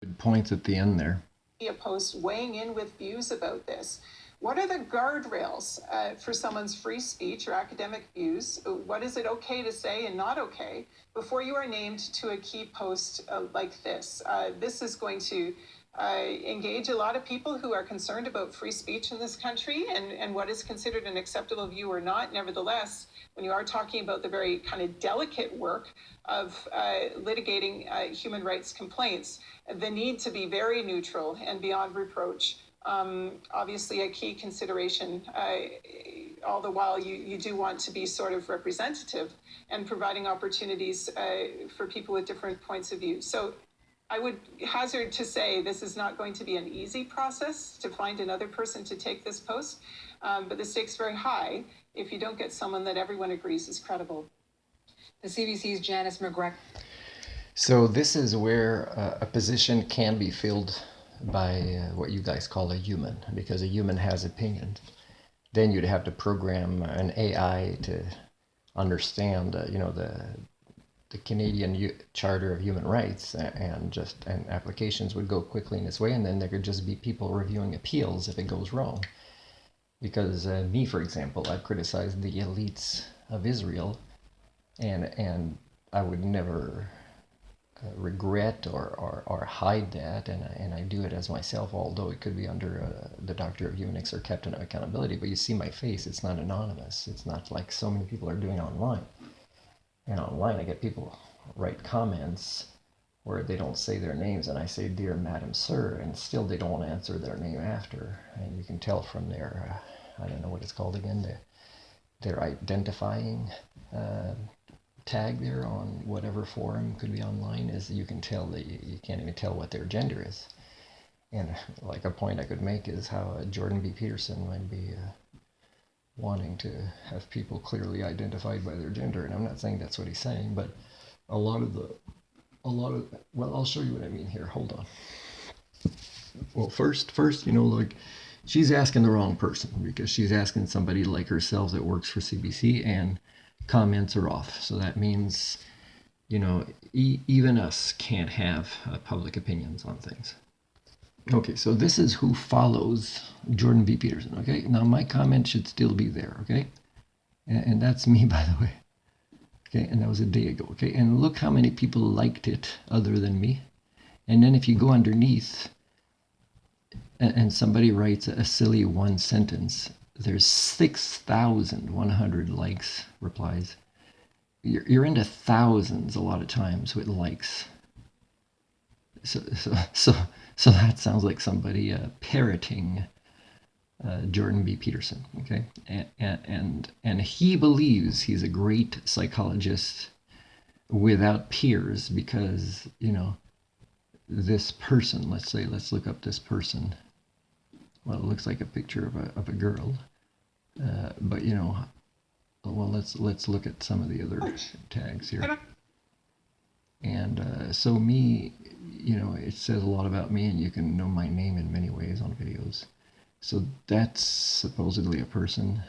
Good points at the end there. A post weighing in with views about this. What are the guardrails for someone's free speech or academic views? What is it okay to say and not okay before you are named to a key post like this? This is going to engage a lot of people who are concerned about free speech in this country and what is considered an acceptable view or not. Nevertheless, when you are talking about the very kind of delicate work of litigating human rights complaints, the need to be very neutral and beyond reproach. Obviously, a key consideration, all the while you do want to be sort of representative and providing opportunities for people with different points of view. So I would hazard to say this is not going to be an easy process to find another person to take this post, but the stakes are very high if you don't get someone that everyone agrees is credible. The CBC's Janice McGregor. So this is where a position can be filled by what you guys call a human, because a human has opinions. Then you'd have to program an AI to understand, the Canadian Charter of Human Rights, and applications would go quickly in this way, and then there could just be people reviewing appeals if it goes wrong. Because me, for example, I've criticized the elites of Israel, and I would never regret or hide that, and I do it as myself, although it could be under the Doctor of Eunuchs or Captain of Accountability. But you see my face, it's not anonymous. It's not like so many people are doing online. And online I get people write comments where they don't say their names, and I say, "Dear Madam Sir," and still they don't answer their name after. And you can tell from their, I don't know what it's called again, their identifying tag there on whatever forum, could be online, is you can tell that you can't even tell what their gender is. And like a point I could make is how Jordan B. Peterson might be wanting to have people clearly identified by their gender, and I'm not saying that's what he's saying, but a lot of well, I'll show you what I mean here. Hold on. Well, first, like, she's asking the wrong person, because she's asking somebody like herself that works for CBC, and comments are off. So that means, even us can't have public opinions on things. Okay, so this is who follows Jordan B. Peterson, okay? Now, my comment should still be there, okay? And that's me, by the way. Okay, and that was a day ago, okay? And look how many people liked it other than me. And then if you go underneath, and somebody writes a silly one sentence, there's 6,100 likes, replies. You're into thousands a lot of times with likes. So that sounds like somebody parroting Jordan B. Peterson, okay? And he believes he's a great psychologist without peers, because, this person, let's look up this person. Well, it looks like a picture of a girl, but well, let's look at some of the other tags here. And so me, it says a lot about me, and you can know my name in many ways on videos. So that's supposedly a person.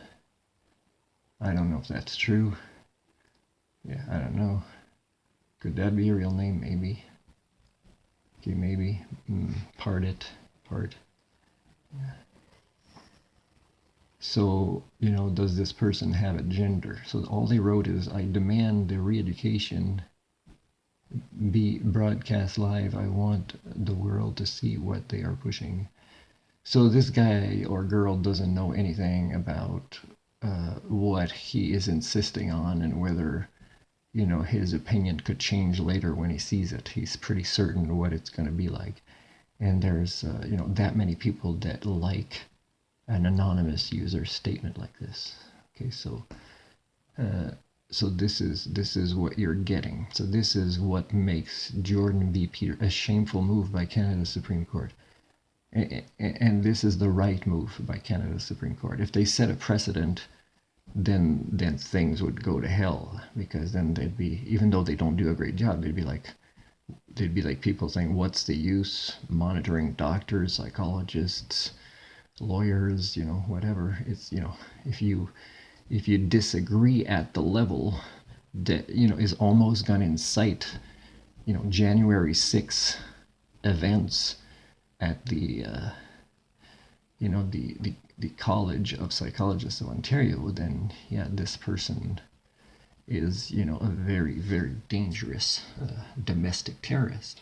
I don't know if that's true. Yeah, I don't know. Could that be a real name? Maybe. Okay, maybe. Part. Yeah. So, does this person have a gender? So all they wrote is, "I demand the re-education be broadcast live. I want the world to see what they are pushing." So this guy or girl doesn't know anything about what he is insisting on, and whether, his opinion could change later when he sees it. He's pretty certain what it's going to be like. And there's, that many people that like an anonymous user statement like this. Okay, so this is what you're getting. So this is what makes Jordan B. Peterson a shameful move by Canada's Supreme Court. And this is the right move by Canada's Supreme Court. If they set a precedent, then things would go to hell, because then they'd be, even though they don't do a great job, they'd be like people saying, "What's the use monitoring doctors, psychologists, lawyers, whatever." It's, if you disagree at the level that, is almost going to incite, January 6th events at the the College of Psychologists of Ontario, then yeah, this person is a very, very dangerous domestic terrorist.